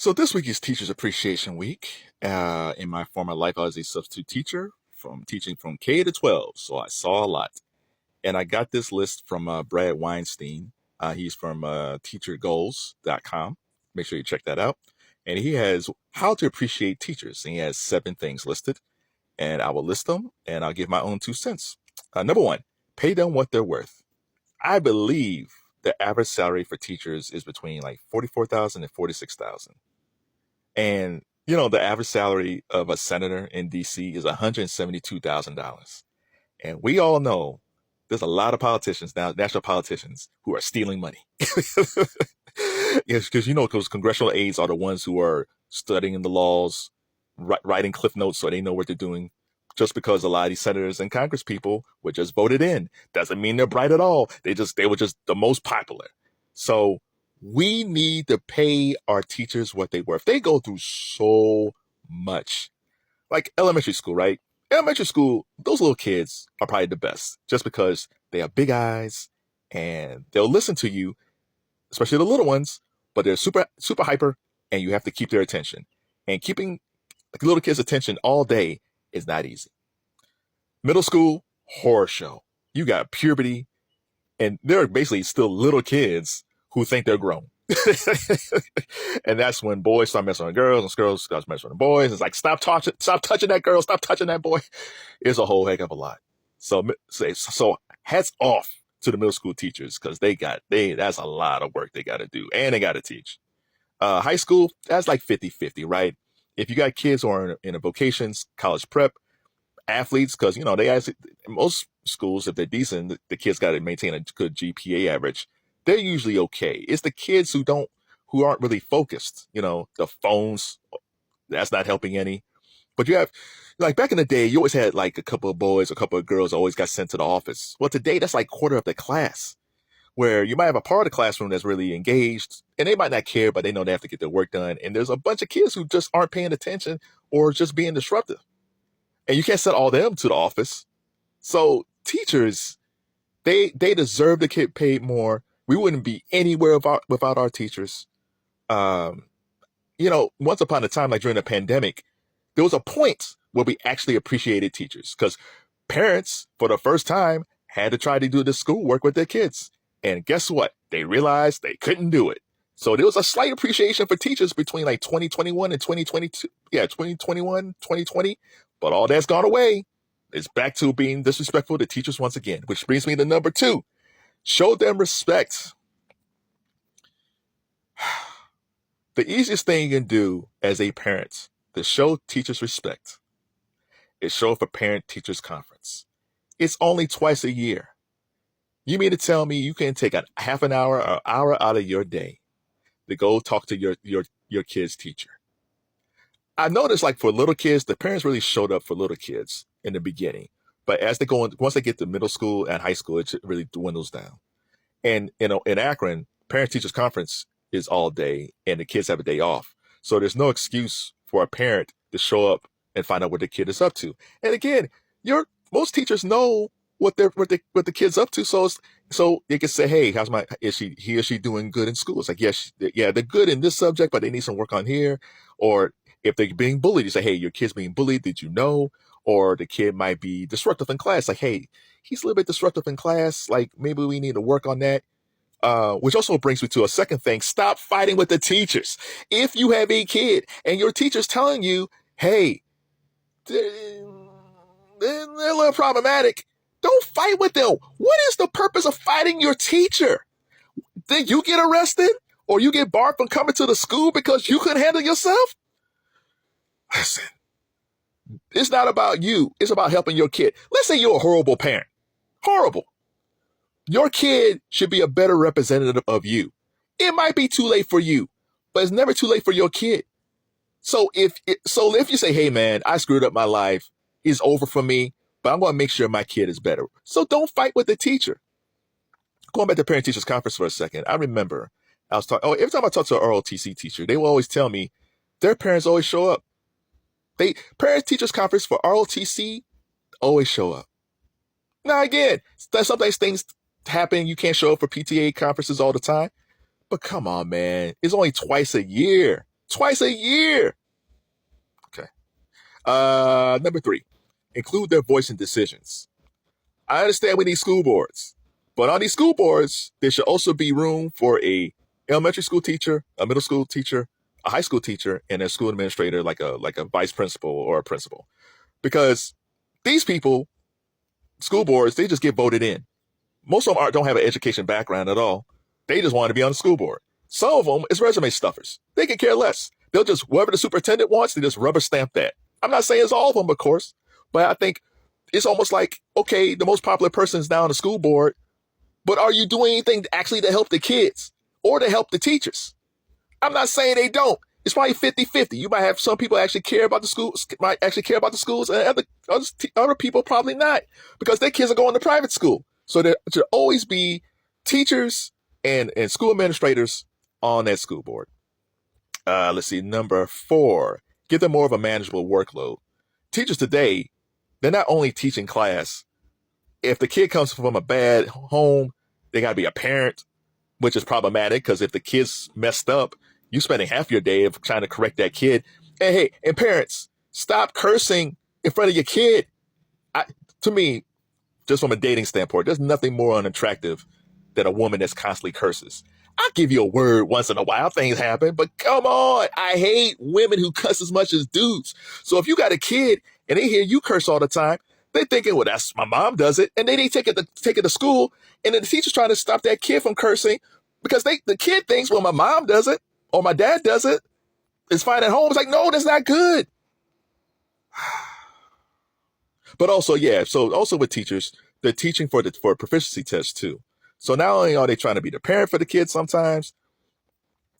So this week is Teachers Appreciation Week. In my former life, I was a substitute teacher from teaching from K to 12, so I saw a lot. And I got this list from Brad Weinstein. He's from teachergoals.com. Make sure you check that out. And he has how to appreciate teachers. And he has 7 things listed. And I will list them and I'll give my own 2 cents. Number one, pay them what they're worth. I believe the average salary for teachers is between like 44,000 and 46,000. And the average salary of a senator in DC is $172,000. And we all know there's a lot of politicians now, national politicians, who are stealing money. Yes, because those congressional aides are the ones who are studying the laws, writing cliff notes so they know what they're doing. Just because a lot of these senators and Congress people were just voted in doesn't mean they're bright at all. They were just the most popular. So we need to pay our teachers what they worth. They go through so much. Like elementary school, right? Elementary school, those little kids are probably the best just because they have big eyes and they'll listen to you, especially the little ones, but they're super, super hyper and you have to keep their attention. And keeping like little kids' attention all day is not easy. Middle school, horror show. You got puberty, and they're basically still little kids who think they're grown. And that's when boys start messing with girls and girls start messing with boys. It's like, stop touching that girl, stop touching that boy. It's a whole heck of a lot. So hats off to the middle school teachers because that's a lot of work they got to do and they got to teach. High school, that's like 50-50, right? If you got kids who are in a vocations, college prep, athletes, because they actually, most schools, if they're decent, the kids got to maintain a good GPA average. They're usually okay. It's the kids who aren't really focused. The phones, that's not helping any. But you have, like back in the day, you always had like a couple of boys, a couple of girls always got sent to the office. Well, today that's like quarter of the class, where you might have a part of the classroom that's really engaged, and they might not care, but they know they have to get their work done. And there's a bunch of kids who just aren't paying attention or just being disruptive. And you can't send all them to the office. So teachers, they deserve to get paid more. We wouldn't be anywhere without our teachers. Once upon a time, like during the pandemic, there was a point where we actually appreciated teachers because parents, for the first time, had to try to do the schoolwork with their kids. And guess what? They realized they couldn't do it. So there was a slight appreciation for teachers between like 2021 and 2022. Yeah, 2021, 2020. But all that's gone away. It's back to being disrespectful to teachers once again, which brings me to number 2. Show them respect. The easiest thing you can do as a parent to show teachers respect is show up a parent-teachers conference. It's only twice a year. You mean to tell me you can take a half an hour or hour out of your day to go talk to your kid's teacher? I noticed, like for little kids, the parents really showed up for little kids in the beginning, but as they go on, once they get to middle school and high school, it really dwindles down. And in Akron, parent teachers conference is all day, and the kids have a day off, so there's no excuse for a parent to show up and find out what the kid is up to. And again, most teachers know what the kid's up to, so they can say, hey, he or she doing good in school? It's like, yes, yeah, they're good in this subject, but they need some work on here. Or if they're being bullied, you say, hey, your kid's being bullied. Did you know? Or the kid might be disruptive in class. Like, hey, he's a little bit disruptive in class. Like, maybe we need to work on that. Which also brings me to a second thing. Stop fighting with the teachers. If you have a kid and your teacher's telling you, hey, they're a little problematic, don't fight with them. What is the purpose of fighting your teacher? Then you get arrested or you get barred from coming to the school because you couldn't handle yourself? Listen, it's not about you. It's about helping your kid. Let's say you're a horrible parent. Horrible. Your kid should be a better representative of you. It might be too late for you, but it's never too late for your kid. So if you say, hey man, I screwed up my life, it's over for me, but I'm going to make sure my kid is better. So don't fight with the teacher. Going back to parent teachers conference for a second, I remember I was talking. Every time I talk to an ROTC teacher, they will always tell me their parents always show up. Parent teachers conference for ROTC always show up. Now again, sometimes things happen. You can't show up for PTA conferences all the time. But come on, man. It's only twice a year. Twice a year. Okay. Number 3, include their voice in decisions. I understand we need school boards, but on these school boards, there should also be room for a elementary school teacher, a middle school teacher, a high school teacher, and a school administrator, like a vice principal or a principal. Because these people, school boards, they just get voted in. Most of them don't have an education background at all. They just want to be on the school board. Some of them is resume stuffers. They can care less. They'll just, whatever the superintendent wants, they just rubber stamp that. I'm not saying it's all of them, of course, but I think it's almost like, okay, the most popular person is now on the school board, but are you doing anything actually to help the kids or to help the teachers? I'm not saying they don't. It's probably 50-50. You might have some people actually care about the schools, and other people probably not, because their kids are going to private school. So there should always be teachers and school administrators on that school board. Let's see, number 4, give them more of a manageable workload. Teachers today, they're not only teaching class. If the kid comes from a bad home, they got to be a parent, which is problematic, because if the kid's messed up, you spending half your day of trying to correct that kid. And hey, and parents, stop cursing in front of your kid. To me, just from a dating standpoint, there's nothing more unattractive than a woman that's constantly curses. I'll give you a word once in a while, things happen, but come on. I hate women who cuss as much as dudes. So if you got a kid and they hear you curse all the time, they're thinking, well, that's my mom does it. And then they take it to school, and then the teacher's trying to stop that kid from cursing because the kid thinks, well, my mom does it or my dad does it. It's fine at home. It's like, no, that's not good. But also, yeah, so also with teachers, they're teaching for proficiency tests too. So not only are they trying to be the parent for the kids sometimes,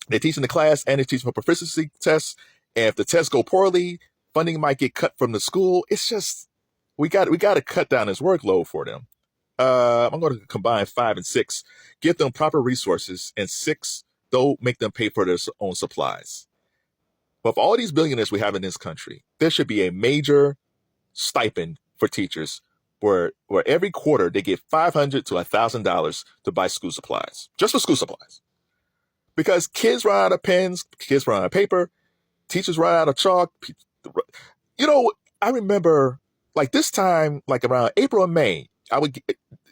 they're teaching the class and they're teaching for proficiency tests. And if the tests go poorly, funding might get cut from the school. It's just, we got to cut down this workload for them. I'm going to combine 5 and 6, give them proper resources, and 6, don't make them pay for their own supplies. But for all these billionaires we have in this country, there should be a major stipend for teachers where every quarter they get $500 to $1,000 to buy school supplies, just for school supplies. Because kids run out of pens, kids run out of paper, teachers run out of chalk. I remember like this time, like around April and May,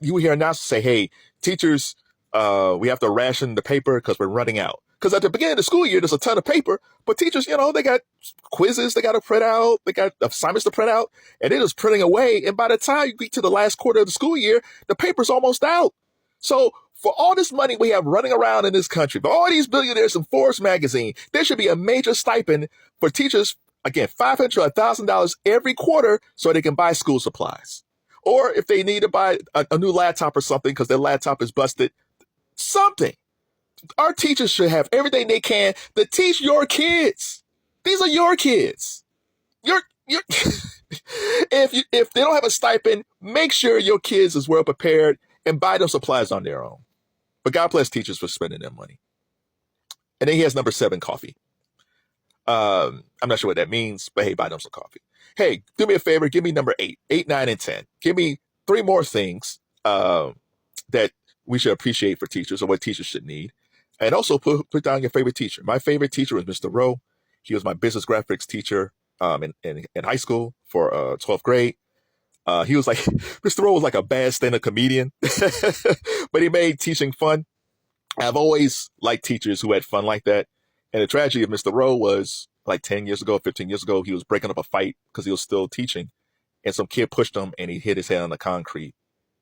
you would hear announcements say, hey, teachers, we have to ration the paper because we're running out. Because at the beginning of the school year, there's a ton of paper, but teachers, they got quizzes they got to print out, they got assignments to print out, and they're just printing away. And by the time you get to the last quarter of the school year, the paper's almost out. So for all this money we have running around in this country, for all these billionaires in Forbes magazine, there should be a major stipend for teachers, again, $500 to $1,000 every quarter so they can buy school supplies. Or if they need to buy a new laptop or something because their laptop is busted, something. Our teachers should have everything they can to teach your kids. These are your kids. If they don't have a stipend, make sure your kids is well prepared and buy them supplies on their own. But God bless teachers for spending their money. And then he has number 7, coffee. I'm not sure what that means, but hey, buy them some coffee. Hey, do me a favor, give me number 8, 9, and 10. Give me 3 more things that we should appreciate for teachers or what teachers should need. And also put down your favorite teacher. My favorite teacher was Mr. Rowe. He was my business graphics teacher in high school for 12th grade. He was like, Mr. Rowe was like a bad stand-up comedian, but he made teaching fun. I've always liked teachers who had fun like that. And the tragedy of Mr. Rowe was like 10 years ago, 15 years ago, he was breaking up a fight because he was still teaching. And some kid pushed him and he hit his head on the concrete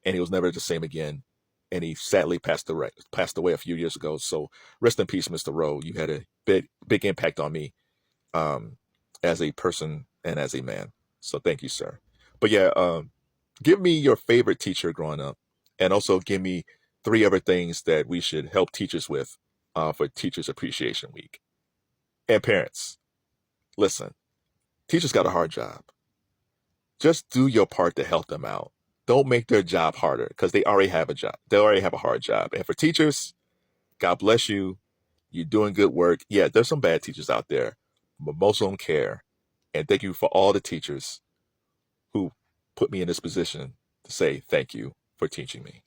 and he was never the same again. And he sadly passed away a few years ago. So rest in peace, Mr. Rowe. You had a big impact on me as a person and as a man. So thank you, sir. But yeah, give me your favorite teacher growing up, and also give me 3 other things that we should help teachers with for Teachers Appreciation Week. And parents, listen, teachers got a hard job. Just do your part to help them out. Don't make their job harder because they already have a job. They already have a hard job. And for teachers, God bless you. You're doing good work. Yeah, there's some bad teachers out there, but most of them care. And thank you for all the teachers who put me in this position to say thank you for teaching me.